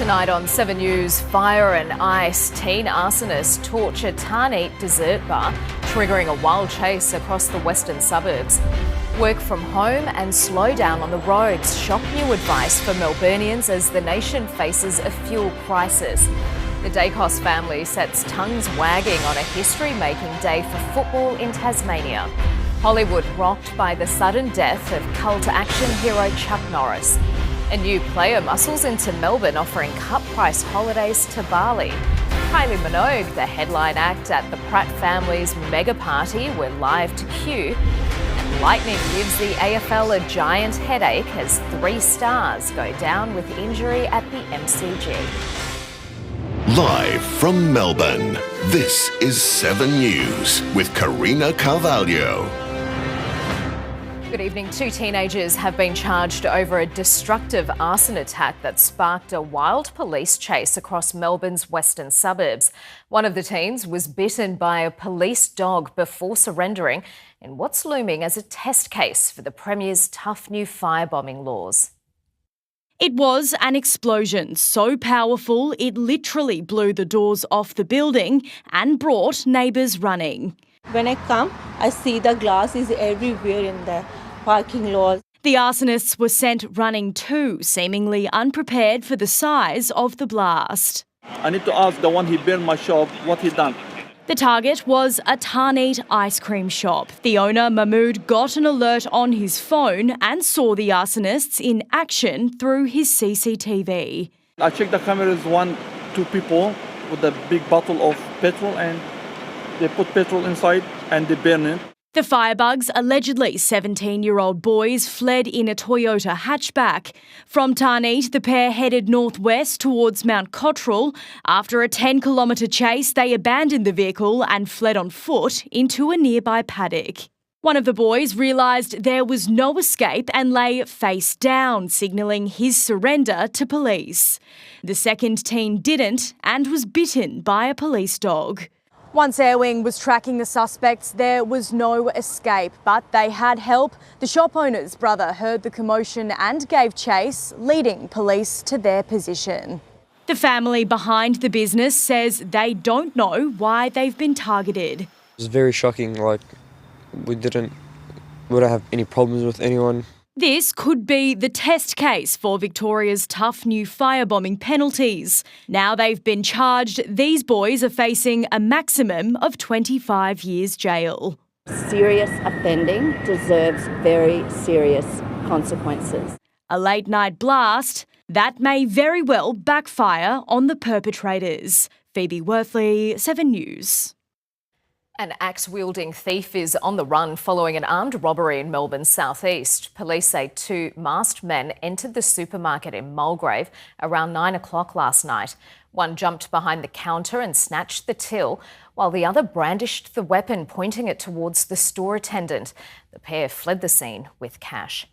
Tonight on 7 News, fire and ice. Teen arsonists torture Tarneet dessert bar, triggering a wild chase across the western suburbs. Work from home and slow down on the roads. Shock new advice for Melburnians as the nation faces a fuel crisis. The Dacos family sets tongues wagging on a history-making day for football in Tasmania. Hollywood rocked by the sudden death of cult action hero Chuck Norris. A new player muscles into Melbourne, offering cut-price holidays to Bali. Kylie Minogue, the headline act at the Pratt family's mega party, were live to cue. And lightning gives the AFL a giant headache as 3 stars go down with injury at the MCG. Live from Melbourne, this is 7 News with Karina Carvalho. Good evening. 2 teenagers have been charged over a destructive arson attack that sparked a wild police chase across Melbourne's western suburbs. One of the teens was bitten by a police dog before surrendering in what's looming as a test case for the Premier's tough new firebombing laws. It was an explosion so powerful it literally blew the doors off the building and brought neighbours running. When I come, I see the glass is everywhere in the parking lot. The arsonists were sent running too, seemingly unprepared for the size of the blast. I need to ask the one who burned my shop what he done. The target was a Tarneet ice cream shop. The owner, Mahmood, got an alert on his phone and saw the arsonists in action through his CCTV. I checked the cameras, 2 people with a big bottle of petrol, and they put petrol inside and they burn it. The firebugs, allegedly 17-year-old boys, fled in a Toyota hatchback. From Tarneet, the pair headed northwest towards Mount Cottrell. After a 10-kilometre chase, they abandoned the vehicle and fled on foot into a nearby paddock. One of the boys realised there was no escape and lay face down, signalling his surrender to police. The second teen didn't and was bitten by a police dog. Once Airwing was tracking the suspects, there was no escape, but they had help. The shop owner's brother heard the commotion and gave chase, leading police to their position. The family behind the business says they don't know why they've been targeted. It was very shocking, we don't have any problems with anyone. This could be the test case for Victoria's tough new firebombing penalties. Now they've been charged, these boys are facing a maximum of 25 years jail. Serious offending deserves very serious consequences. A late-night blast that may very well backfire on the perpetrators. Phoebe Worthley, 7 News. An axe-wielding thief is on the run following an armed robbery in Melbourne's southeast. Police say 2 masked men entered the supermarket in Mulgrave around 9 o'clock last night. One jumped behind the counter and snatched the till, while the other brandished the weapon, pointing it towards the store attendant. The pair fled the scene with cash.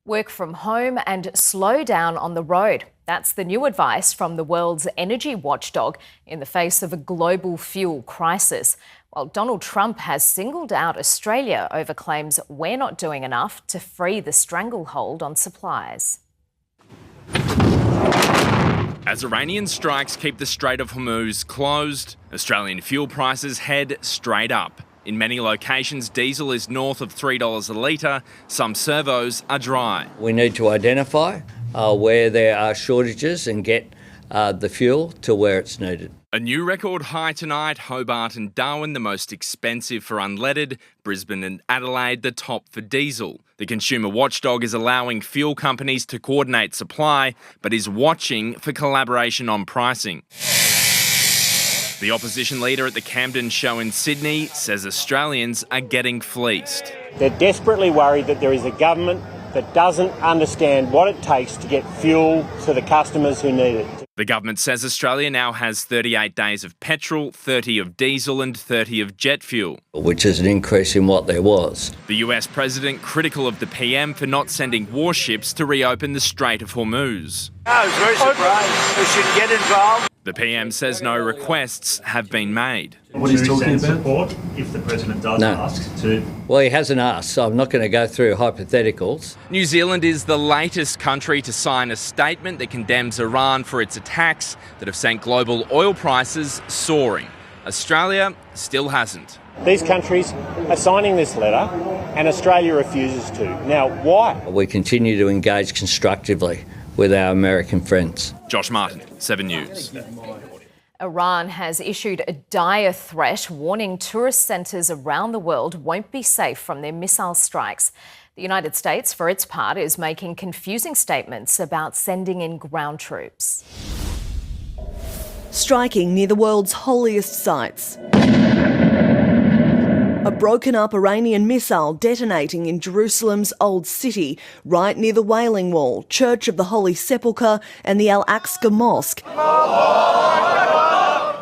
Work from home and slow down on the road. That's the new advice from the world's energy watchdog in the face of a global fuel crisis. While Donald Trump has singled out Australia over claims we're not doing enough to free the stranglehold on supplies. As Iranian strikes keep the Strait of Hormuz closed, Australian fuel prices head straight up. In many locations, diesel is north of $3 a litre. Some servos are dry. We need to identify where there are shortages and get the fuel to where it's needed. A new record high tonight, Hobart and Darwin the most expensive for unleaded, Brisbane and Adelaide the top for diesel. The consumer watchdog is allowing fuel companies to coordinate supply, but is watching for collaboration on pricing. The opposition leader at the Camden show in Sydney says Australians are getting fleeced. They're desperately worried that there is a government that doesn't understand what it takes to get fuel to the customers who need it. The government says Australia now has 38 days of petrol, 30 of diesel and 30 of jet fuel. Which is an increase in what there was. The US president critical of the PM for not sending warships to reopen the Strait of Hormuz. I was very surprised. We should get involved. The PM says no requests have been made. What he's talking about? Support if the President does ask to... Well, he hasn't asked, so I'm not going to go through hypotheticals. New Zealand is the latest country to sign a statement that condemns Iran for its attacks that have sent global oil prices soaring. Australia still hasn't. These countries are signing this letter and Australia refuses to. Now, why? We continue to engage constructively with our American friends. Josh Martin, 7 News. Iran has issued a dire threat, warning tourist centres around the world won't be safe from their missile strikes. The United States, for its part, is making confusing statements about sending in ground troops. Striking near the world's holiest sites. A broken-up Iranian missile detonating in Jerusalem's Old City, right near the Wailing Wall, Church of the Holy Sepulchre and the Al-Aqsa Mosque,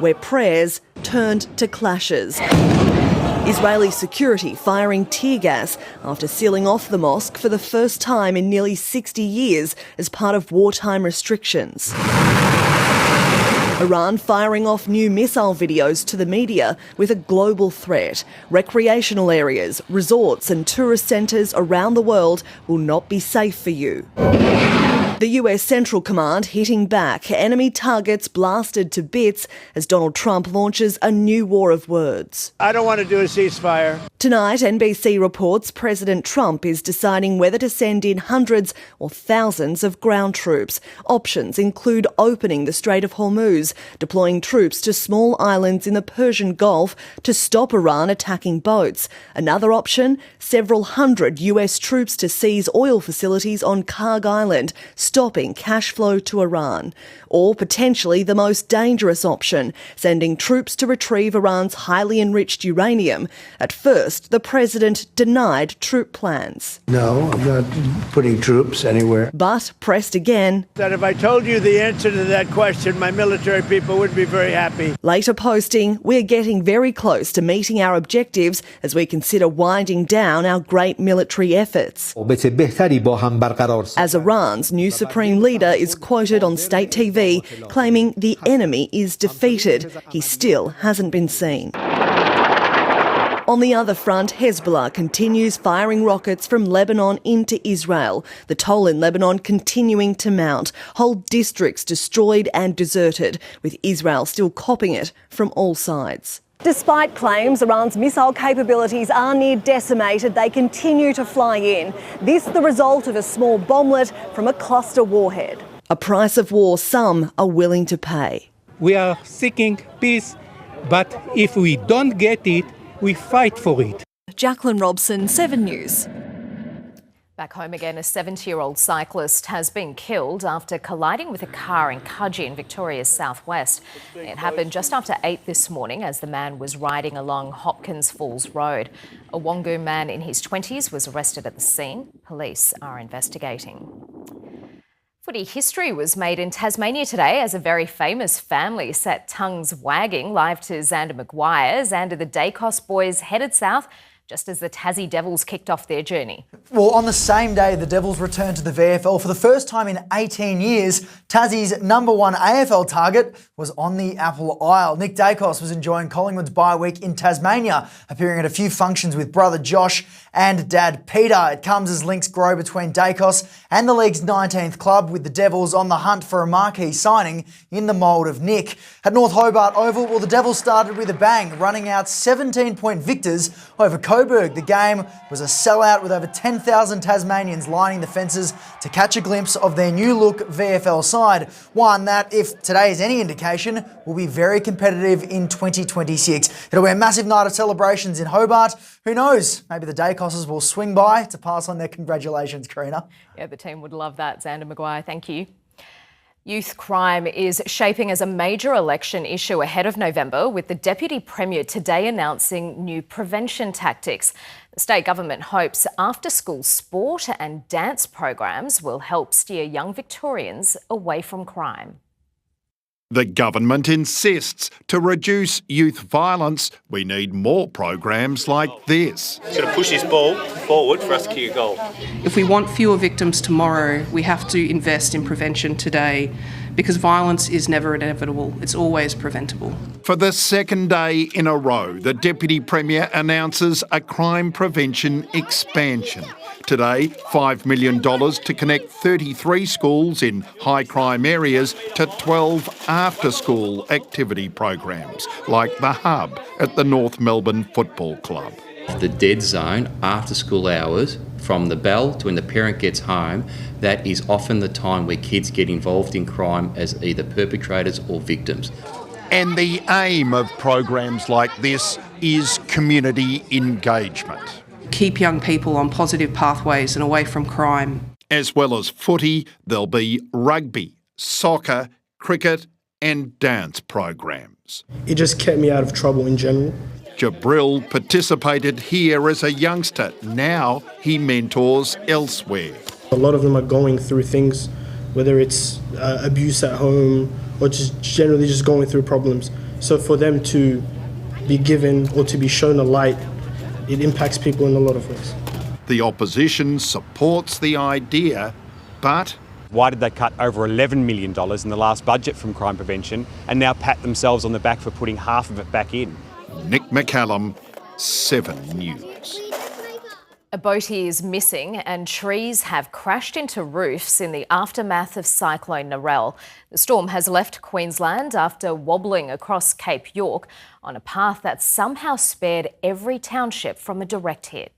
where prayers turned to clashes. Israeli security firing tear gas after sealing off the mosque for the first time in nearly 60 years as part of wartime restrictions. Iran firing off new missile videos to the media with a global threat. Recreational areas, resorts and tourist centres around the world will not be safe for you. The US Central Command hitting back, enemy targets blasted to bits as Donald Trump launches a new war of words. I don't want to do a ceasefire. Tonight, NBC reports President Trump is deciding whether to send in hundreds or thousands of ground troops. Options include opening the Strait of Hormuz, deploying troops to small islands in the Persian Gulf to stop Iran attacking boats. Another option, several hundred US troops to seize oil facilities on Karg Island, stopping cash flow to Iran. Or potentially the most dangerous option, sending troops to retrieve Iran's highly enriched uranium. At first, the president denied troop plans. No, I'm not putting troops anywhere. But pressed again. That if I told you the answer to that question, my military people would be very happy. Later posting, we're getting very close to meeting our objectives as we consider winding down our great military efforts. As Iran's new supreme leader is quoted on state TV claiming the enemy is defeated. He still hasn't been seen. On the other front, Hezbollah continues firing rockets from Lebanon into Israel. The toll in Lebanon continuing to mount. Whole districts destroyed and deserted, with Israel still copping it from all sides. Despite claims Iran's missile capabilities are near decimated, they continue to fly in. This the result of a small bomblet from a cluster warhead. A price of war some are willing to pay. We are seeking peace, but if we don't get it, we fight for it. Jacqueline Robson, 7 News. Back home again, a 70-year-old cyclist has been killed after colliding with a car in Cudgee in Victoria's southwest. It happened just after 8 this morning as the man was riding along Hopkins Falls Road. A Wangoo man in his 20s was arrested at the scene. Police are investigating. Footy history was made in Tasmania today as a very famous family set tongues wagging live to Xander Maguire. Xander, the Dacos boys headed south just as the Tazzy Devils kicked off their journey. Well, on the same day, the Devils returned to the VFL for the first time in 18 years. Tassie's #1 AFL target was on the Apple Isle. Nick Dacos was enjoying Collingwood's bye week in Tasmania, appearing at a few functions with brother Josh and dad Peter. It comes as links grow between Dacos and the league's 19th club, with the Devils on the hunt for a marquee signing in the mould of Nick. At North Hobart Oval, well, the Devils started with a bang, running out 17-point victors over Coburg. The game was a sellout with over 10,000 Tasmanians lining the fences to catch a glimpse of their new look VFL side. One that, if today is any indication, will be very competitive in 2026. It'll be a massive night of celebrations in Hobart. Who knows? Maybe the Dacoses will swing by to pass on their congratulations, Karina. Yeah, the team would love that. Xander Maguire, thank you. Youth crime is shaping as a major election issue ahead of November, with the Deputy Premier today announcing new prevention tactics. The state government hopes after-school sport and dance programs will help steer young Victorians away from crime. The government insists to reduce youth violence, we need more programs like this. It's going to push this ball forward for us to kick a goal. If we want fewer victims tomorrow, we have to invest in prevention today, because violence is never inevitable, it's always preventable. For the second day in a row, the Deputy Premier announces a crime prevention expansion. Today, $5 million to connect 33 schools in high crime areas to 12 after-school activity programs, like the Hub at the North Melbourne Football Club. The dead zone after school hours, from the bell to when the parent gets home, that is often the time where kids get involved in crime as either perpetrators or victims. And the aim of programs like this is community engagement. Keep young people on positive pathways and away from crime. As well as footy, there'll be rugby, soccer, cricket and dance programs. It just kept me out of trouble in general. Jabril participated here as a youngster. Now he mentors elsewhere. A lot of them are going through things, whether it's abuse at home or just generally just going through problems. So for them to be given or to be shown a light, it impacts people in a lot of ways. The opposition supports the idea, but why did they cut over $11 million in the last budget from crime prevention and now pat themselves on the back for putting half of it back in? Nick McCallum, 7 News. A boatie is missing and trees have crashed into roofs in the aftermath of Cyclone Narell. The storm has left Queensland after wobbling across Cape York on a path that somehow spared every township from a direct hit.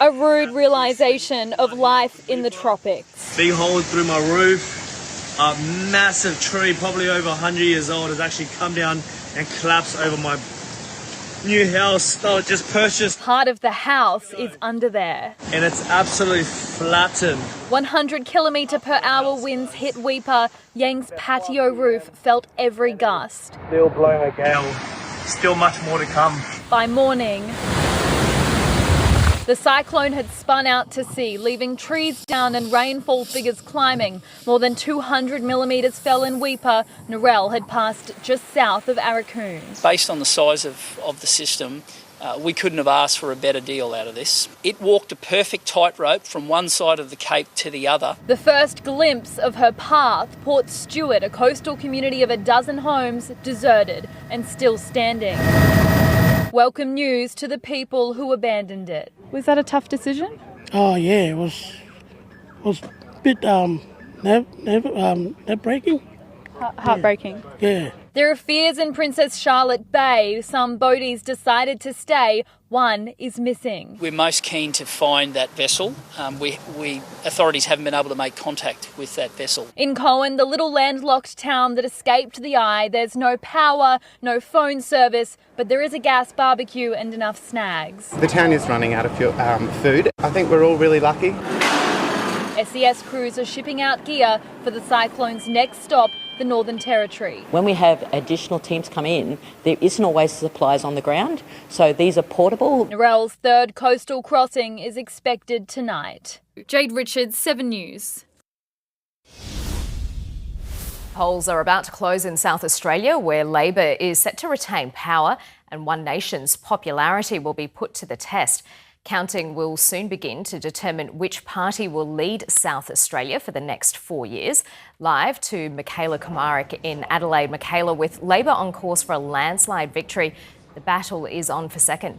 A rude realisation of life in the tropics. Big hole through my roof. A massive tree, probably over 100 years old, has actually come down and collapsed over my new house that I just purchased. Part of the house is under there. And it's absolutely flattened. 100 km/h winds hit Weipa. Yang's patio roof felt every gust. Still blowing a gale. Still much more to come. By morning, the cyclone had spun out to sea, leaving trees down and rainfall figures climbing. More than 200 millimetres fell in Weipa. Narell had passed just south of Arakoon. Based on the size of the system, we couldn't have asked for a better deal out of this. It walked a perfect tightrope from one side of the Cape to the other. The first glimpse of her path, Port Stewart, a coastal community of a dozen homes, deserted and still standing. Welcome news to the people who abandoned it. Was that a tough decision? Oh yeah, it was a bit nerve-breaking. Heartbreaking. Yeah. There are fears in Princess Charlotte Bay. Some boaties decided to stay. One is missing. We're most keen to find that vessel. Authorities haven't been able to make contact with that vessel. In Coen, the little landlocked town that escaped the eye, there's no power, no phone service, but there is a gas barbecue and enough snags. The town is running out of food. I think we're all really lucky. SES crews are shipping out gear for the cyclone's next stop, the Northern Territory. When we have additional teams come in, there isn't always supplies on the ground, so these are portable. Narell's third coastal crossing is expected tonight. Jade Richards, 7 News. Polls are about to close in South Australia, where Labor is set to retain power and One Nation's popularity will be put to the test. Counting will soon begin to determine which party will lead South Australia for the next 4 years. Live to Michaela Komarik in Adelaide. Michaela, with Labor on course for a landslide victory, the battle is on for second.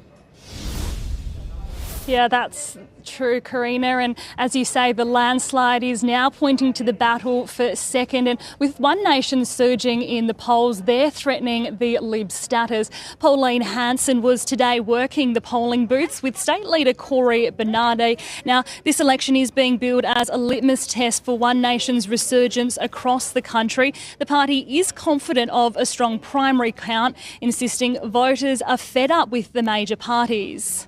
Yeah, that's true, Karina. And as you say, the landslide is now pointing to the battle for second. And with One Nation surging in the polls, they're threatening the Lib status. Pauline Hanson was today working the polling booths with State Leader Corey Bernardi. Now, this election is being billed as a litmus test for One Nation's resurgence across the country. The party is confident of a strong primary count, insisting voters are fed up with the major parties.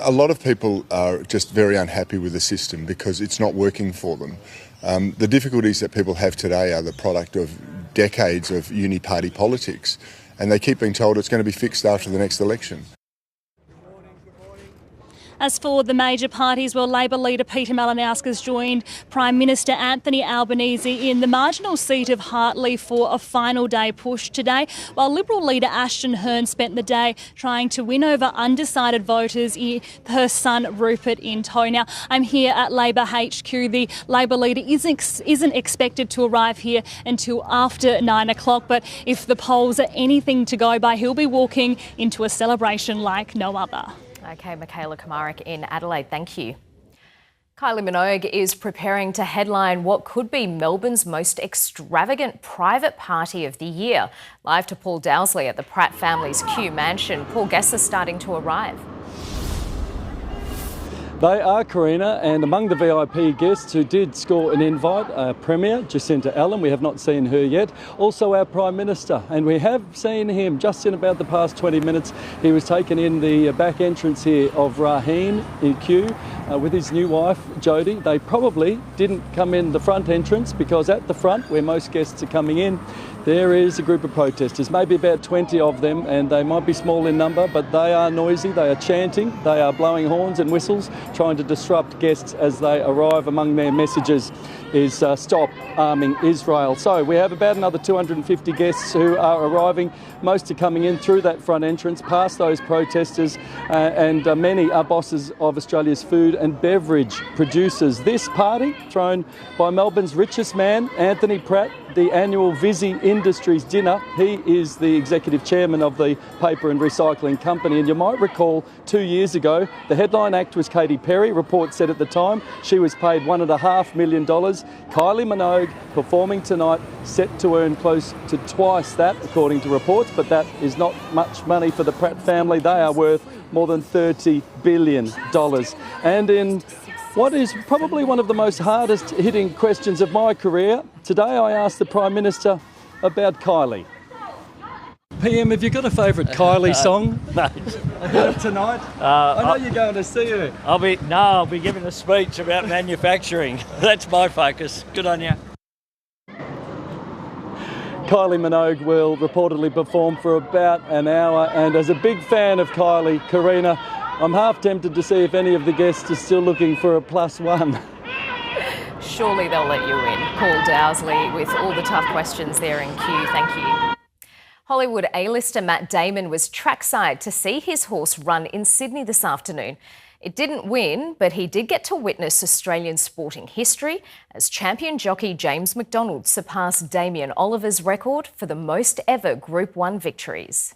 A lot of people are just very unhappy with the system because it's not working for them. The difficulties that people have today are the product of decades of uni-party politics, and they keep being told it's going to be fixed after the next election. As for the major parties, well, Labor leader Peter Malinowski's joined Prime Minister Anthony Albanese in the marginal seat of Hartley for a final day push today, while Liberal leader Ashton Hearn spent the day trying to win over undecided voters, her son Rupert in tow. Now, I'm here at Labor HQ. The Labor leader isn't expected to arrive here until after 9 o'clock, but if the polls are anything to go by, he'll be walking into a celebration like no other. Okay, Michaela Komarek in Adelaide, thank you. Kylie Minogue is preparing to headline what could be Melbourne's most extravagant private party of the year. Live to Paul Dowsley at the Pratt family's Kew mansion. Paul, guests are starting to arrive. They are, Karina, and among the VIP guests who did score an invite, Premier Jacinta Allen, we have not seen her yet, also our Prime Minister, and we have seen him just in about the past 20 minutes. He was taken in the back entrance here of Raheen in Kew with his new wife, Jodie. They probably didn't come in the front entrance because at the front, where most guests are coming in, there is a group of protesters, maybe about 20 of them, and they might be small in number, but they are noisy, they are chanting, they are blowing horns and whistles, trying to disrupt guests as they arrive. Among their messages is stop arming Israel. So we have about another 250 guests who are arriving. Most are coming in through that front entrance, past those protesters, and many are bosses of Australia's food and beverage producers. This party, thrown by Melbourne's richest man, Anthony Pratt, the annual Visy Industries dinner. He is the executive chairman of the paper and recycling company. And you might recall 2 years ago, the headline act was Katy Perry. Reports said at the time she was paid $1.5 million. Kylie Minogue performing tonight, set to earn close to twice that, according to reports. But that is not much money for the Pratt family. They are worth more than $30 billion. And in what is probably one of the most hardest hitting questions of my career, today I asked the Prime Minister about Kylie. PM, have you got a favourite Kylie song? No. About tonight? I know you're going to see her. I'll be giving a speech about manufacturing. That's my focus. Good on you. Kylie Minogue will reportedly perform for about an hour, and as a big fan of Kylie, Karina, I'm half tempted to see if any of the guests are still looking for a +1. Surely they'll let you in. Paul Dowsley with all the tough questions there in Kew. Thank you. Hollywood A-lister Matt Damon was trackside to see his horse run in Sydney this afternoon. It didn't win, but he did get to witness Australian sporting history as champion jockey James McDonald surpassed Damien Oliver's record for the most ever Group 1 victories.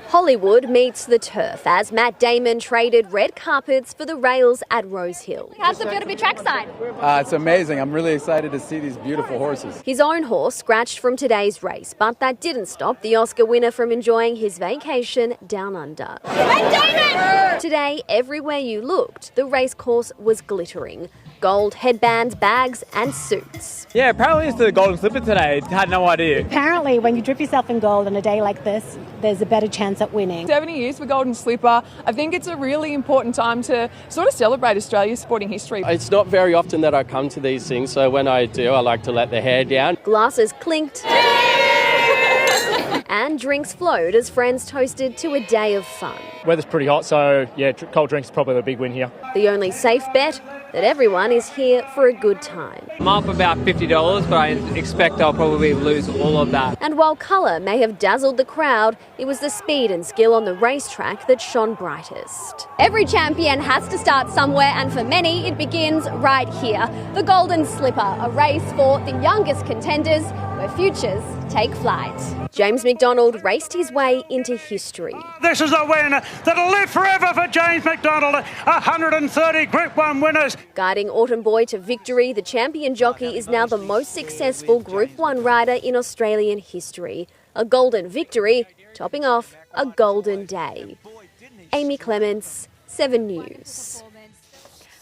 Hollywood meets the turf as Matt Damon traded red carpets for the rails at Rosehill. How's it feel to be trackside? It's amazing. I'm really excited to see these beautiful horses. His own horse scratched from today's race, but that didn't stop the Oscar winner from enjoying his vacation down under. Matt Damon! Today, everywhere you looked, the racecourse was glittering. Gold headbands, bags and suits. Yeah, apparently it's the golden slipper today. Had no idea. Apparently, when you drip yourself in gold on a day like this, there's a better chance at winning. 70 years for Golden Slipper. I think it's a really important time to sort of celebrate Australia's sporting history. It's not very often that I come to these things, so when I do, I like to let the hair down. Glasses clinked. And drinks flowed as friends toasted to a day of fun. Weather's pretty hot, so yeah, cold drinks is probably the big win here. The only safe bet, that everyone is here for a good time. I'm up about $50, but I expect I'll probably lose all of that. And while colour may have dazzled the crowd, it was the speed and skill on the racetrack that shone brightest. Every champion has to start somewhere, and for many, it begins right here. The Golden Slipper, a race for the youngest contenders, where futures take flight. James McDonald raced his way into history. This is a win that'll live forever for James McDonald. 130 Group 1 winners. Guiding Autumn Boy to victory, the champion jockey is now the most successful Group 1 rider in Australian history. A golden victory, topping off a golden day. Amy Clements, 7 News.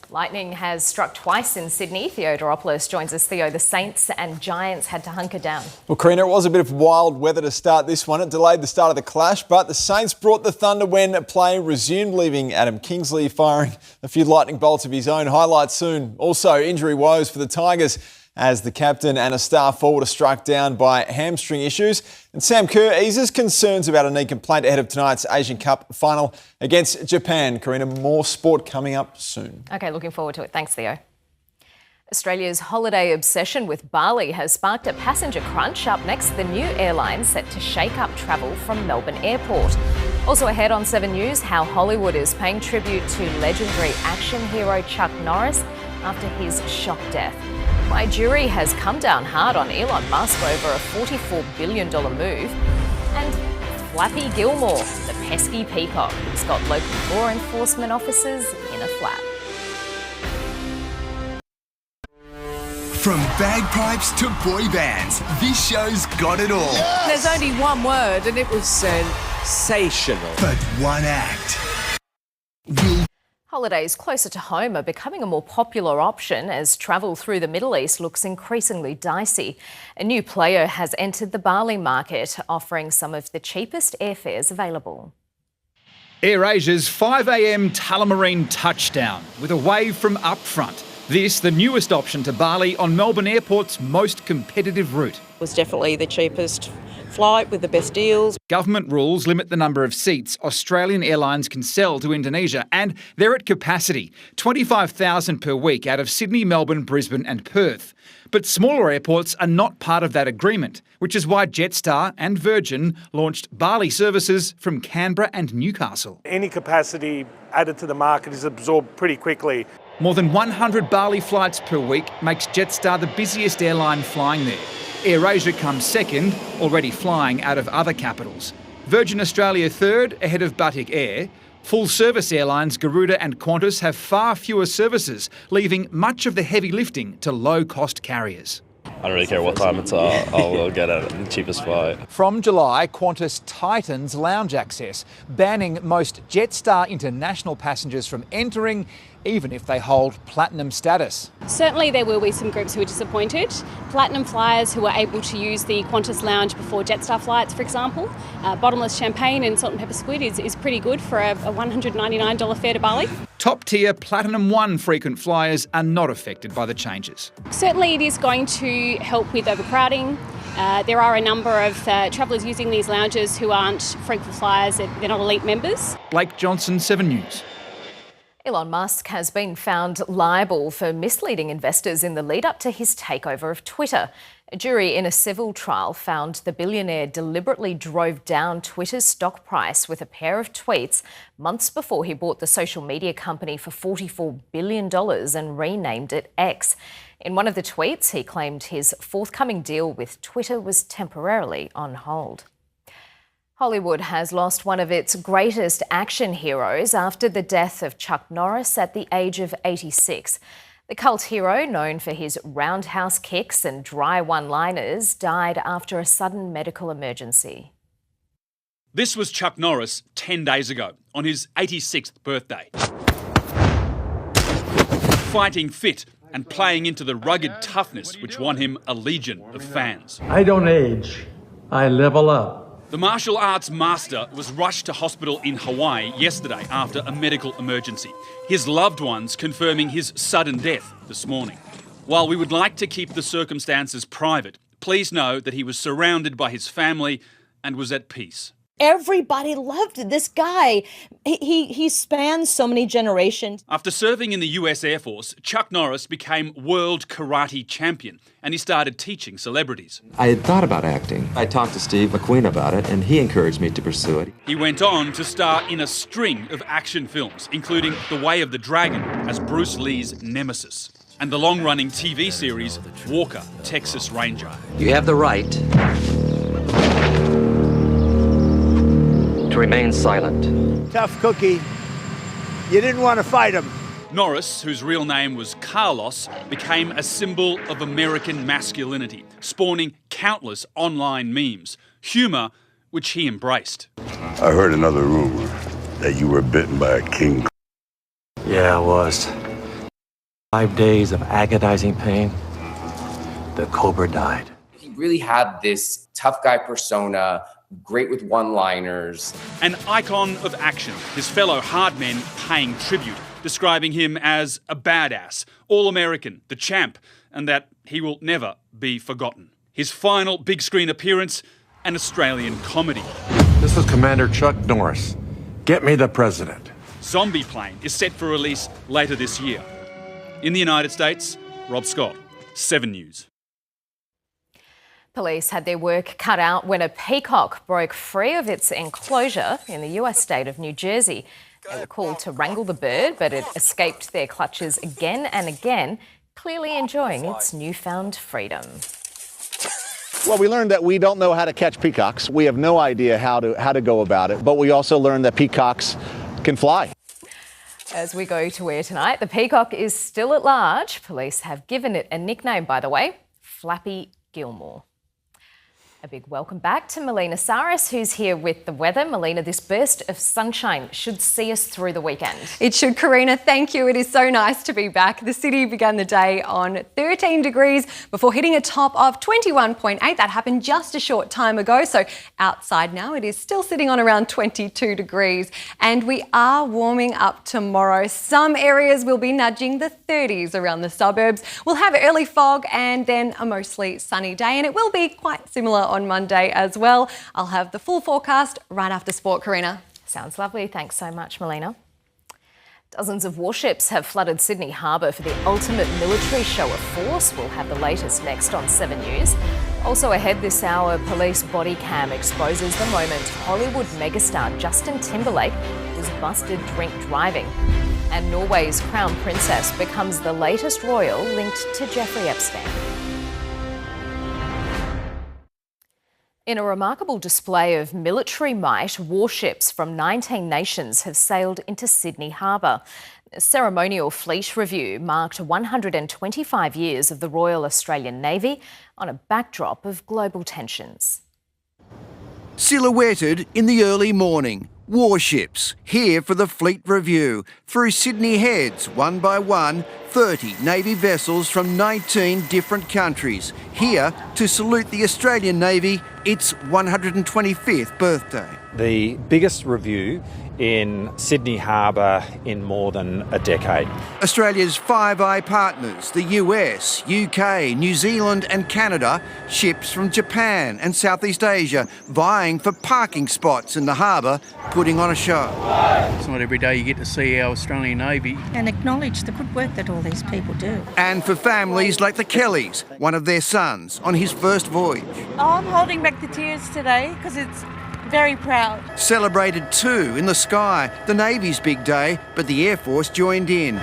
Lightning has struck twice in Sydney. Theo Doropoulos joins us. Theo, the Saints and Giants had to hunker down. Well, Karina, it was a bit of wild weather to start this one. It delayed the start of the clash, but the Saints brought the thunder when play resumed, leaving Adam Kingsley firing a few lightning bolts of his own. Highlights soon. Also, injury woes for the Tigers as the captain and a star forward are struck down by hamstring issues. And Sam Kerr eases concerns about a knee complaint ahead of tonight's Asian Cup final against Japan. Karina, more sport coming up soon. Okay, looking forward to it. Thanks, Theo. Australia's holiday obsession with Bali has sparked a passenger crunch. Up next, the new airline set to shake up travel from Melbourne Airport. Also ahead on 7 News, how Hollywood is paying tribute to legendary action hero Chuck Norris after his shock death. My jury has come down hard on Elon Musk over a $44 billion move. And Flappy Gilmore, the pesky peacock, has got local law enforcement officers in a flap. From bagpipes to boy bands, this show's got it all. Yes! There's only one word and it was sensational. But one act. Holidays closer to home are becoming a more popular option as travel through the Middle East looks increasingly dicey. A new player has entered the Bali market, offering some of the cheapest airfares available. AirAsia's 5 a.m. Tullamarine touchdown with a wave from up front. This, the newest option to Bali on Melbourne Airport's most competitive route. It was definitely the cheapest flight with the best deals. Government rules limit the number of seats Australian airlines can sell to Indonesia, and they're at capacity, 25,000 per week out of Sydney, Melbourne, Brisbane and Perth. But smaller airports are not part of that agreement, which is why Jetstar and Virgin launched Bali services from Canberra and Newcastle. Any capacity added to the market is absorbed pretty quickly. More than 100 Bali flights per week makes Jetstar the busiest airline flying there. AirAsia comes second, already flying out of other capitals. Virgin Australia third, ahead of Batik Air. Full-service airlines Garuda and Qantas have far fewer services, leaving much of the heavy lifting to low-cost carriers. I don't really care what time it's I'll get at the cheapest flight. From July, Qantas tightens lounge access, banning most Jetstar international passengers from entering, even if they hold platinum status. Certainly there will be some groups who are disappointed. Platinum flyers who are able to use the Qantas lounge before Jetstar flights, for example. Bottomless champagne and salt and pepper squid is pretty good for a $199 fare to Bali. Top-tier Platinum 1 frequent flyers are not affected by the changes. Certainly it is going to help with overcrowding. There are a number of travellers using these lounges who aren't frequent flyers, they're not elite members. Blake Johnson, 7 News. Elon Musk has been found liable for misleading investors in the lead-up to his takeover of Twitter. A jury in a civil trial found the billionaire deliberately drove down Twitter's stock price with a pair of tweets months before he bought the social media company for $44 billion and renamed it X. In one of the tweets, he claimed his forthcoming deal with Twitter was temporarily on hold. Hollywood has lost one of its greatest action heroes after the death of Chuck Norris at the age of 86. The cult hero, known for his roundhouse kicks and dry one-liners, died after a sudden medical emergency. This was Chuck Norris 10 days ago, on his 86th birthday. Fighting fit and playing into the rugged toughness which won him a legion of fans. I don't age, I level up. The martial arts master was rushed to hospital in Hawaii yesterday after a medical emergency. His loved ones confirming his sudden death this morning. While we would like to keep the circumstances private, please know that he was surrounded by his family and was at peace. Everybody loved this guy. He spans so many generations. After serving in the US Air Force, Chuck Norris became world karate champion and he started teaching celebrities. I had thought about acting. I talked to Steve McQueen about it and he encouraged me to pursue it. He went on to star in a string of action films, including The Way of the Dragon as Bruce Lee's nemesis and the long-running TV series Walker, Texas Ranger. You have the right to remain silent. Tough cookie. You didn't want to fight him. Norris, whose real name was Carlos, became a symbol of American masculinity, spawning countless online memes, humour which he embraced. I heard another rumour that you were bitten by a king. Yeah, I was. 5 days of agonizing pain. The cobra died. He really had this tough guy persona, great with one-liners. An icon of action, his fellow hard men paying tribute, describing him as a badass, all-American, the champ, and that he will never be forgotten. His final big screen appearance, an Australian comedy. This is Commander Chuck Norris. Get me the president. Zombie Plane is set for release later this year. In the United States, Rob Scott, 7 News. Police had their work cut out when a peacock broke free of its enclosure in the US state of New Jersey. They were called to wrangle the bird, but it escaped their clutches again and again, clearly enjoying its newfound freedom. Well, we learned that we don't know how to catch peacocks. We have no idea how to go about it, but we also learned that peacocks can fly. As we go to air tonight, the peacock is still at large. Police have given it a nickname, by the way, Flappy Gilmore. A big welcome back to Melina Sarris, who's here with the weather. Melina, this burst of sunshine should see us through the weekend. It should, Karina. Thank you. It is so nice to be back. The city began the day on 13 degrees before hitting a top of 21.8. That happened just a short time ago. So outside now, it is still sitting on around 22 degrees. And we are warming up tomorrow. Some areas will be nudging the 30s around the suburbs. We'll have early fog and then a mostly sunny day. And it will be quite similar on Monday as well. I'll have the full forecast right after sport, Karina. Sounds lovely. Thanks so much, Melina. Dozens of warships have flooded Sydney Harbour for the ultimate military show of force. We'll have the latest next on 7 News. Also ahead this hour, police body cam exposes the moment Hollywood megastar Justin Timberlake was busted drink driving. And Norway's crown princess becomes the latest royal linked to Jeffrey Epstein. In a remarkable display of military might, warships from 19 nations have sailed into Sydney Harbour. A ceremonial fleet review marked 125 years of the Royal Australian Navy on a backdrop of global tensions. Silhouetted in the early morning, warships here for the fleet review. Through Sydney heads, one by one, 30 Navy vessels from 19 different countries, here to salute the Australian Navy, its 125th birthday. The biggest review in Sydney Harbour in more than a decade. Australia's Five Eye partners, the US, UK, New Zealand and Canada, ships from Japan and Southeast Asia vying for parking spots in the harbour, putting on a show. It's not every day you get to see our Australian Navy. And acknowledge the good work that all these people do. And for families like the Kellys, one of their sons on his first voyage. Oh, I'm holding back the tears today because it's very proud. Celebrated too in the sky, the Navy's big day, but the Air Force joined in.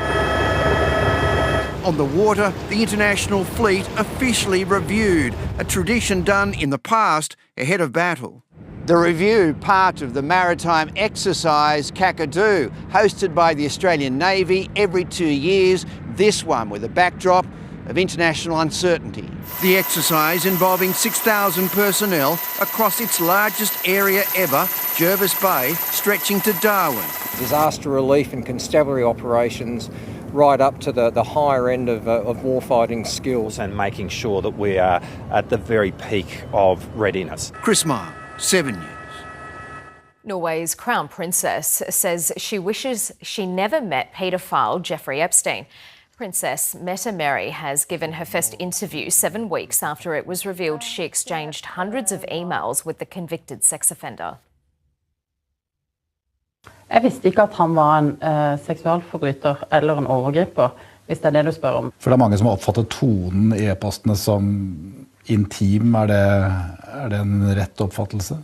On the water, the international fleet officially reviewed, a tradition done in the past ahead of battle. The review, part of the maritime exercise Kakadu, hosted by the Australian Navy every 2 years, this one with a backdrop of international uncertainty. The exercise involving 6,000 personnel across its largest area ever, Jervis Bay, stretching to Darwin. Disaster relief and constabulary operations right up to the higher end of warfighting skills and making sure that we are at the very peak of readiness. Chris Meyer, 7 News. Norway's crown princess says she wishes she never met paedophile Jeffrey Epstein. Princess Mette Mary has given her first interview 7 weeks after it was revealed she exchanged hundreds of emails with the convicted sex offender. Jeg visste ikke at han var en seksualforbryter eller en overgriper, hvis det det du spør om. For det mange som har oppfattet tonen i e-postene som intim. Er det en rett oppfattelse?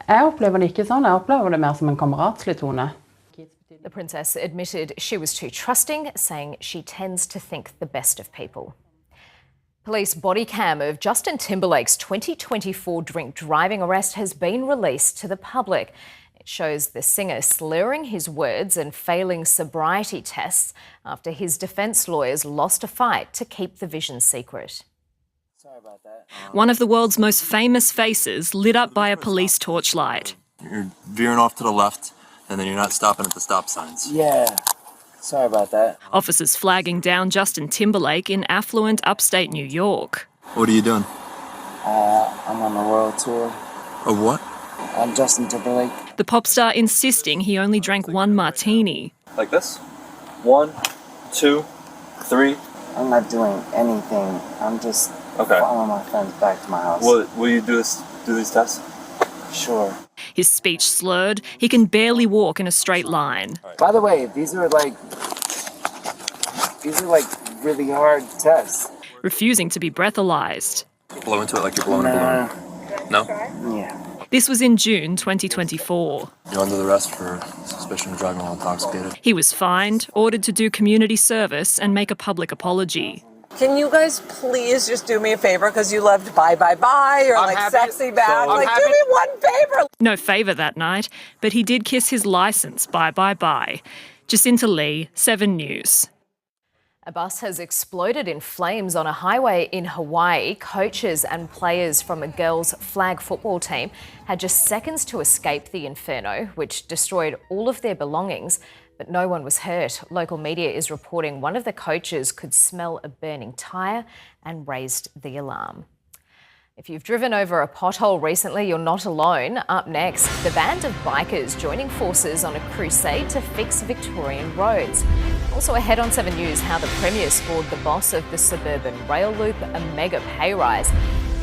Jeg opplever det ikke sånn. Jeg opplever det mer som en kameratslig tone. The princess admitted she was too trusting, saying she tends to think the best of people. Police body cam of Justin Timberlake's 2024 drink driving arrest has been released to the public. It shows the singer slurring his words and failing sobriety tests after his defence lawyers lost a fight to keep the vision secret. One of the world's most famous faces lit up by a police torchlight. You're veering off to the left, and then you're not stopping at the stop signs. Yeah, sorry about that. Officers flagging down Justin Timberlake in affluent upstate New York. What are you doing? I'm on a world tour. Of what? I'm Justin Timberlake. The pop star insisting he only drank one martini. Like this? 1, 2, 3. I'm not doing anything. I'm just following my friends back to my house. Will you do these tests? Sure. His speech slurred. He can barely walk in a straight line. By the way, these are like really hard tests. Refusing to be breathalyzed. Blow into it like you're blowing a balloon. No? Yeah. This was in June 2024. You're under arrest for suspicion of driving while intoxicated. He was fined, ordered to do community service and make a public apology. Can you guys please just do me a favor, because you loved Bye Bye Bye or Sexy Back. Do me one favor. No favour that night, but he did kiss his licence. Bye, bye, bye. Jacinta Lee, 7 News. A bus has exploded in flames on a highway in Hawaii. Coaches and players from a girls' flag football team had just seconds to escape the inferno, which destroyed all of their belongings, but no one was hurt. Local media is reporting one of the coaches could smell a burning tyre and raised the alarm. If you've driven over a pothole recently, you're not alone. Up next, the band of bikers joining forces on a crusade to fix Victorian roads. Also ahead on 7 News, how the Premier scored the boss of the Suburban rail loop a mega pay rise.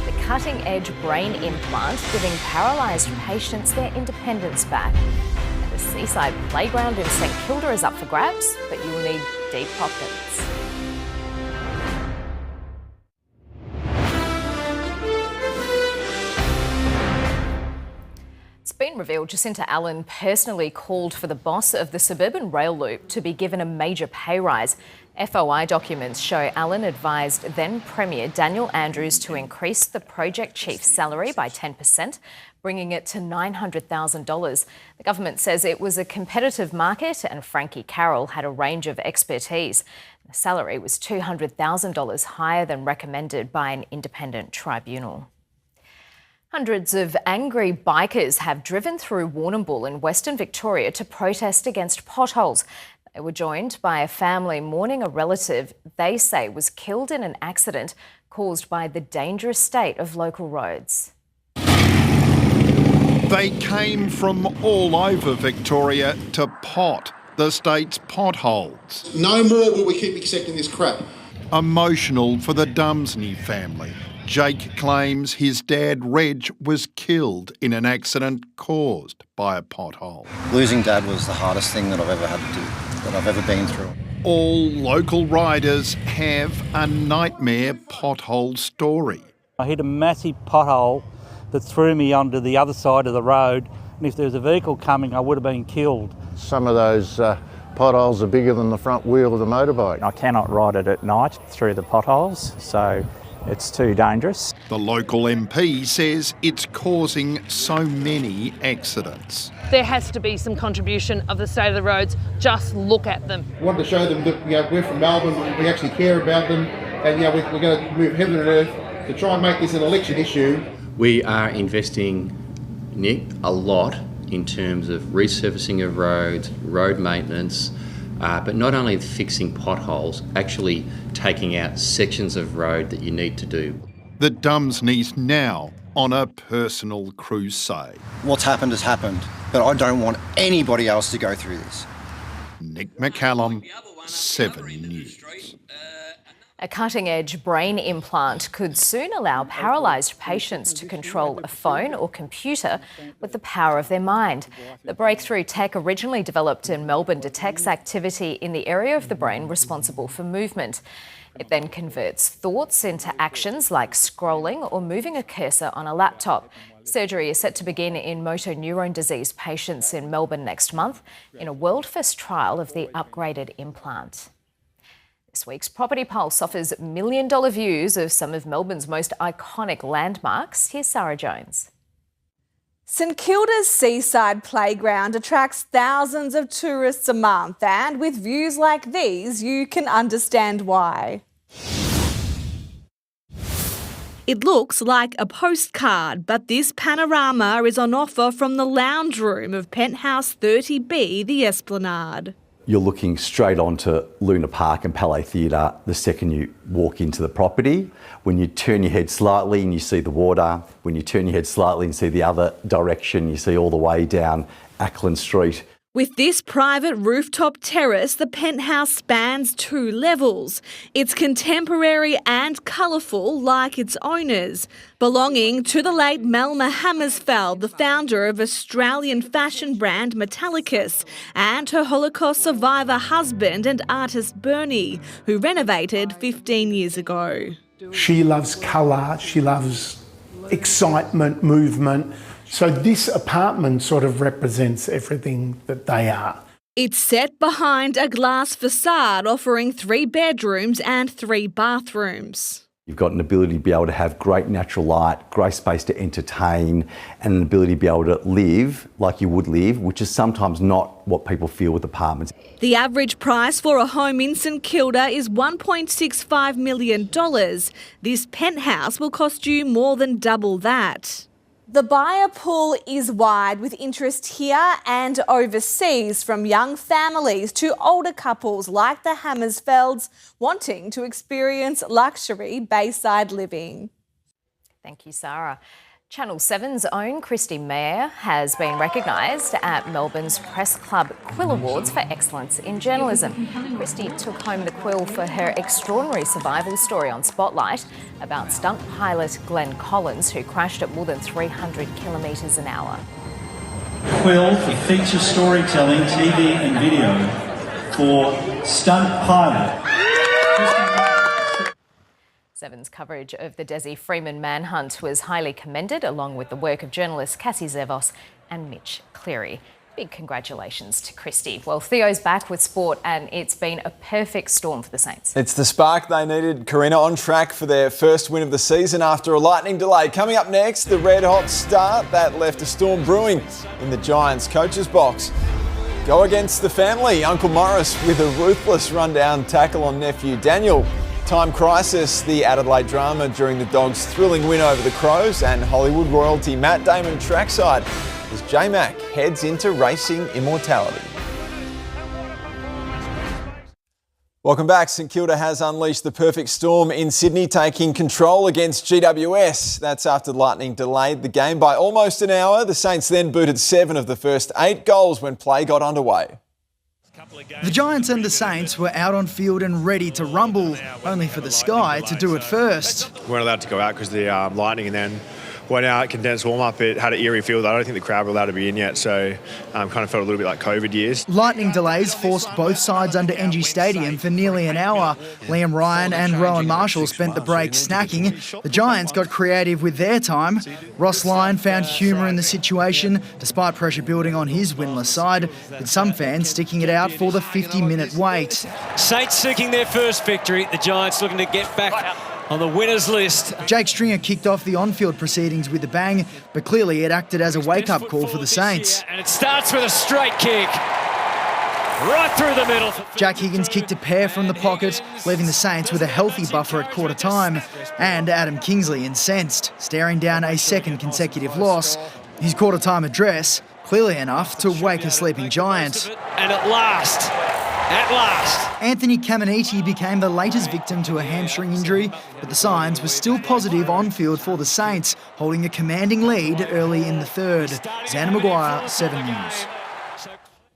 The cutting-edge brain implant giving paralysed patients their independence back. And the seaside playground in St Kilda is up for grabs, but you will need deep pockets. It's been revealed Jacinta Allen personally called for the boss of the Suburban rail loop to be given a major pay rise. FOI documents show Allen advised then Premier Daniel Andrews to increase the project chief's salary by 10%, bringing it to $900,000. The government says it was a competitive market and Frankie Carroll had a range of expertise. The salary was $200,000 higher than recommended by an independent tribunal. Hundreds of angry bikers have driven through Warrnambool in Western Victoria to protest against potholes. They were joined by a family mourning a relative they say was killed in an accident caused by the dangerous state of local roads. They came from all over Victoria to pot the state's potholes. No more will we keep accepting this crap. Emotional for the Dumsney family. Jake claims his dad, Reg, was killed in an accident caused by a pothole. Losing Dad was the hardest thing that I've ever had to do, that I've ever been through. All local riders have a nightmare pothole story. I hit a massive pothole that threw me onto the other side of the road, and if there was a vehicle coming, I would have been killed. Some of those potholes are bigger than the front wheel of the motorbike. I cannot ride it at night through the potholes, so it's too dangerous. The local MP says it's causing so many accidents. There has to be some contribution of the state of the roads. Just look at them. We want to show them that we're from Melbourne, we actually care about them, and we're going to move heaven and earth to try and make this an election issue. We are investing, Nick, a lot in terms of resurfacing of roads, road maintenance, but not only fixing potholes, actually taking out sections of road that you need to do. The Dumsneys now on a personal crusade. What's happened has happened, but I don't want anybody else to go through this. Nick McCallum, 7 News. A cutting-edge brain implant could soon allow paralysed patients to control a phone or computer with the power of their mind. The breakthrough tech, originally developed in Melbourne, detects activity in the area of the brain responsible for movement. It then converts thoughts into actions like scrolling or moving a cursor on a laptop. Surgery is set to begin in motor neurone disease patients in Melbourne next month in a world-first trial of the upgraded implant. This week's Property Pulse offers $1 million views of some of Melbourne's most iconic landmarks. Here's Sarah Jones. St Kilda's seaside playground attracts thousands of tourists a month, and with views like these, you can understand why. It looks like a postcard, but this panorama is on offer from the lounge room of Penthouse 30B, the Esplanade. You're looking straight onto Luna Park and Palais Theatre the second you walk into the property. When you turn your head slightly and you see the water, when you turn your head slightly and see the other direction, you see all the way down Ackland Street. With this private rooftop terrace, the penthouse spans 2 levels. It's contemporary and colourful like its owners, belonging to the late Melina Hammersfeld, the founder of Australian fashion brand Metallicus, and her Holocaust survivor husband and artist Bernie, who renovated 15 years ago. She loves colour, she loves excitement, movement. So this apartment sort of represents everything that they are. It's set behind a glass facade offering 3 bedrooms and 3 bathrooms. You've got an ability to be able to have great natural light, great space to entertain, and an ability to be able to live like you would live, which is sometimes not what people feel with apartments. The average price for a home in St Kilda is $1.65 million. This penthouse will cost you more than double that. The buyer pool is wide, with interest here and overseas, from young families to older couples like the Hammersfelds wanting to experience luxury bayside living. Thank you, Sarah. Channel 7's own Christy Mayer has been recognised at Melbourne's Press Club Quill Awards for excellence in journalism. Christy took home the quill for her extraordinary survival story on Spotlight about stunt pilot Glenn Collins, who crashed at more than 300 kilometres an hour. Quill for feature storytelling, TV and video for stunt pilot. 7's coverage of the Desi Freeman manhunt was highly commended, along with the work of journalists Cassie Zevos and Mitch Cleary. Big congratulations to Christy. Well, Theo's back with sport, and it's been a perfect storm for the Saints. It's the spark they needed. Karina on track for their first win of the season after a lightning delay. Coming up next, the red-hot start that left a storm brewing in the Giants' coach's box. Go against the family. Uncle Morris with a ruthless rundown tackle on nephew Daniel. Time crisis, the Adelaide drama during the Dogs' thrilling win over the Crows, and Hollywood royalty Matt Damon trackside as J-Mac heads into racing immortality. Welcome back. St Kilda has unleashed the perfect storm in Sydney, taking control against GWS. That's after Lightning delayed the game by almost an hour. The Saints then booted 7 of the first 8 goals when play got underway. The Giants and the Saints were out on field and ready to rumble, only for the Sky to do it first. We weren't allowed to go out because the lightning, and then went out, condensed warm-up. It had an eerie field. I don't think the crowd were allowed to be in yet, so kind of felt a little bit like COVID years. Lightning delays forced both sides under NG Stadium for nearly an hour. Liam Ryan and Rowan Marshall spent the break snacking. The Giants got creative with their time. Ross Lyon found humour in the situation, despite pressure building on his winless side, with some fans sticking it out for the 50-minute wait. Saints seeking their first victory. The Giants looking to get back on the winners list. Jake Stringer kicked off the on-field proceedings with a bang, but clearly it acted as a wake-up call for the Saints. And it starts with a straight kick. Right through the middle. Jack Higgins kicked a pair from the pocket, leaving the Saints with a healthy buffer at quarter time. And Adam Kingsley incensed, staring down a second consecutive loss. His quarter time address, clearly enough to wake a sleeping Giant. And at last, Anthony Caminiti became the latest victim to a hamstring injury, but the signs were still positive on field for the Saints, holding a commanding lead early in the third. Xander Maguire, 7 News.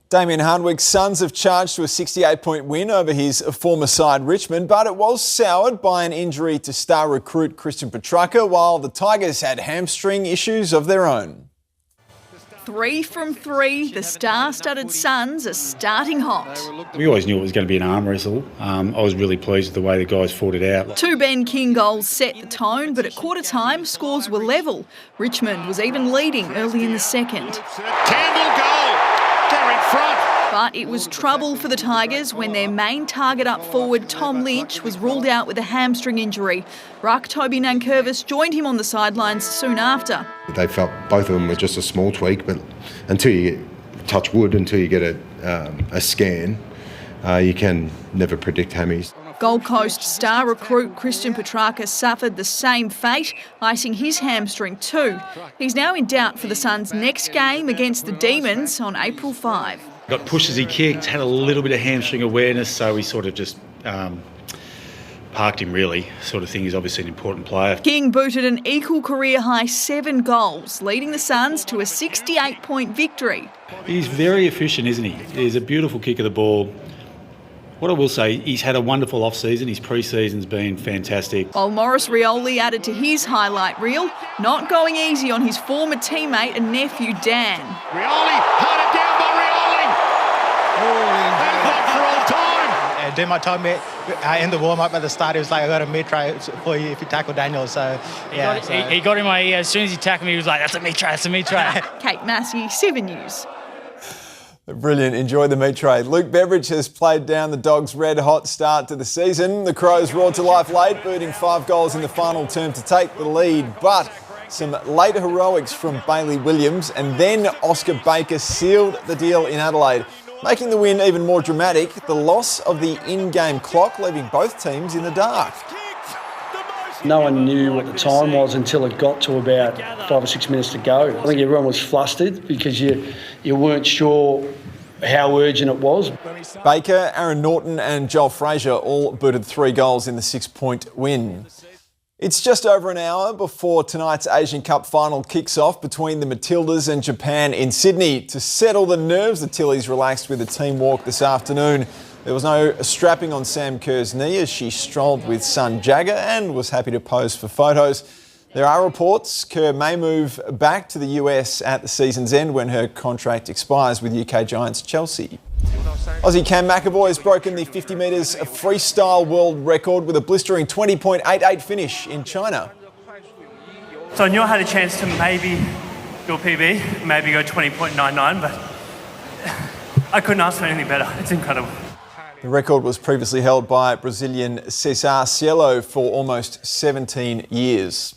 Damien Hardwick's Suns have charged to a 68-point win over his former side Richmond, but it was soured by an injury to star recruit Christian Petrarca, while the Tigers had hamstring issues of their own. 3 from 3, the star-studded Suns are starting hot. We always knew it was going to be an arm wrestle. I was really pleased with the way the guys fought it out. 2 Ben King goals set the tone, but at quarter time, scores were level. Richmond was even leading early in the second. Campbell goal! They're in front! But it was trouble for the Tigers when their main target up forward, Tom Lynch, was ruled out with a hamstring injury. Ruck Toby Nankervis joined him on the sidelines soon after. They felt both of them were just a small tweak, but until you touch wood, until you get a scan, you can never predict hammies. Gold Coast star recruit Christian Petrarca suffered the same fate, icing his hamstring too. He's now in doubt for the Suns' next game against the Demons on April 5. Got pushed as he kicked, had a little bit of hamstring awareness, so we sort of just parked him really sort of thing. He's obviously an important player. King booted an equal career-high 7 goals, leading the Suns to a 68-point victory. He's very efficient, isn't he? He's a beautiful kick of the ball. What I will say, he's had a wonderful off-season. His pre-season's been fantastic. While Maurice Rioli added to his highlight reel, not going easy on his former teammate and nephew Dan. Rioli, hard it down by Rioli. And for all time. Dima told me in the warm-up at the start, he was like, I got a mid-try for you if you tackle Daniel. So, yeah. He got in my ear. As soon as he tackled me, he was like, that's a mid-try, that's a mid-try. Kate Massey, 7 News. Brilliant. Enjoy the meat trade. Luke Beveridge has played down the Dogs' red-hot start to the season. The Crows roared to life late, booting 5 goals in the final term to take the lead. But some late heroics from Bailey Williams and then Oscar Baker sealed the deal in Adelaide, making the win even more dramatic. The loss of the in-game clock, leaving both teams in the dark. No one knew what the time was until it got to about 5 or 6 minutes to go. I think everyone was flustered because you weren't sure how urgent it was. Baker, Aaron Norton and Joel Frazier all booted 3 goals in the 6-point win. It's just over an hour before tonight's Asian Cup final kicks off between the Matildas and Japan in Sydney. To settle the nerves, the Tillies relaxed with a team walk this afternoon. There was no strapping on Sam Kerr's knee as she strolled with son Jagger and was happy to pose for photos. There are reports Kerr may move back to the US at the season's end when her contract expires with UK Giants Chelsea. Aussie Cam McAvoy has broken the 50 metres freestyle world record with a blistering 20.88 finish in China. So I knew I had a chance to maybe do a PB, maybe go 20.99, but I couldn't ask for anything better. It's incredible. The record was previously held by Brazilian Cesar Cielo for almost 17 years.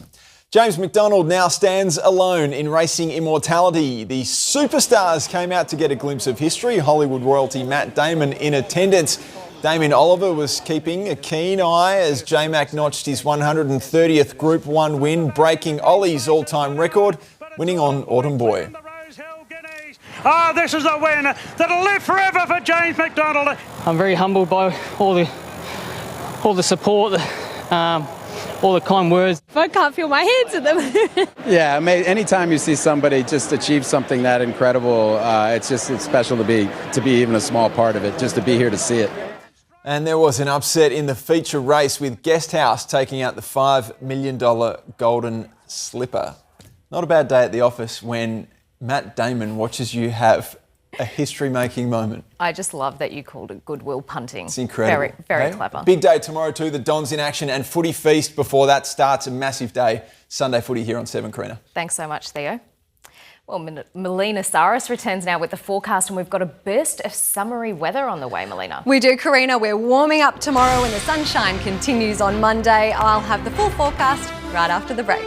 James McDonald now stands alone in racing immortality. The superstars came out to get a glimpse of history. Hollywood royalty Matt Damon in attendance. Damien Oliver was keeping a keen eye as J-Mac notched his 130th Group 1 win, breaking Ollie's all-time record, winning on Autumn Boy. This is a win that'll live forever for James McDonald. I'm very humbled by all the support, all the kind words. I can't feel my hands at them. Yeah, I mean, anytime you see somebody just achieve something that incredible, it's special to be even a small part of it, just to be here to see it. And there was an upset in the feature race with Guesthouse taking out the $5 million Golden Slipper. Not a bad day at the office when Matt Damon watches you have a history-making moment. I just love that you called it goodwill punting. It's incredible. Very clever. Big day tomorrow too, the Dons in action and footy feast before that starts. A massive day. Sunday footy here on 7, Karina. Thanks so much, Theo. Well, Melina Sarris returns now with the forecast, and we've got a burst of summery weather on the way, Melina. We do, Karina. We're warming up tomorrow and the sunshine continues on Monday. I'll have the full forecast right after the break.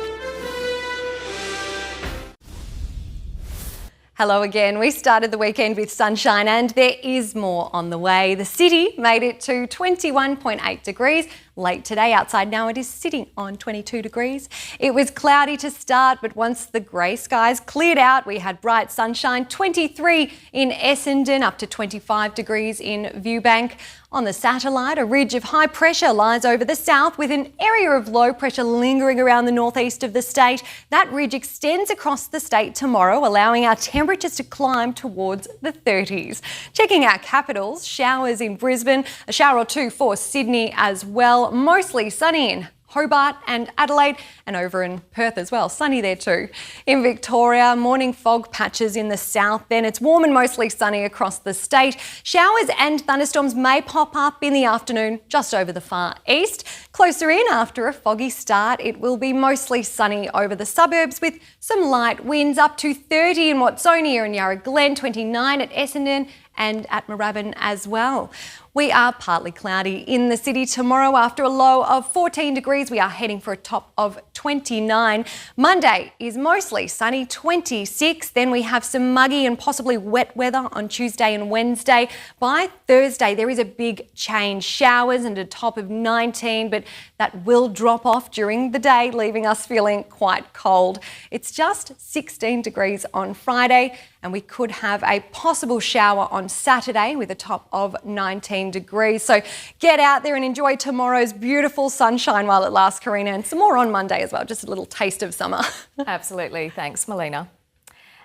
Hello again. We started the weekend with sunshine and there is more on the way. The city made it to 21.8 degrees. Late today outside now it is sitting on 22 degrees. It was cloudy to start, but once the grey skies cleared out, we had bright sunshine, 23 in Essendon, up to 25 degrees in Viewbank. On the satellite, a ridge of high pressure lies over the south with an area of low pressure lingering around the northeast of the state. That ridge extends across the state tomorrow, allowing our temperatures to climb towards the 30s. Checking our capitals, showers in Brisbane, a shower or two for Sydney as well. Mostly sunny in Hobart and Adelaide, and over in Perth as well. Sunny there too. In Victoria, morning fog patches in the south. Then it's warm and mostly sunny across the state. Showers and thunderstorms may pop up in the afternoon just over the far east. Closer in after a foggy start, it will be mostly sunny over the suburbs with some light winds, up to 30 in Watsonia and Yarra Glen, 29 at Essendon and at Moorabbin as well. We are partly cloudy in the city tomorrow after a low of 14 degrees. We are heading for a top of 29. Monday is mostly sunny, 26. Then we have some muggy and possibly wet weather on Tuesday and Wednesday. By Thursday, there is a big change. Showers and a top of 19, but that will drop off during the day, leaving us feeling quite cold. It's just 16 degrees on Friday, and we could have a possible shower on Saturday with a top of 19. 19 degrees. So get out there and enjoy tomorrow's beautiful sunshine while it lasts, Karina, and some more on Monday as well. Just a little taste of summer. Absolutely. Thanks, Melina.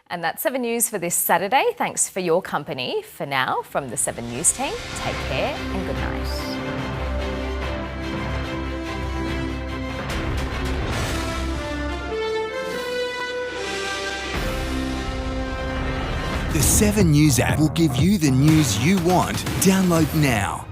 And that's 7 News for this Saturday. Thanks for your company. For now, from the 7 News team, take care and good night. The 7 News app will give you the news you want. Download now.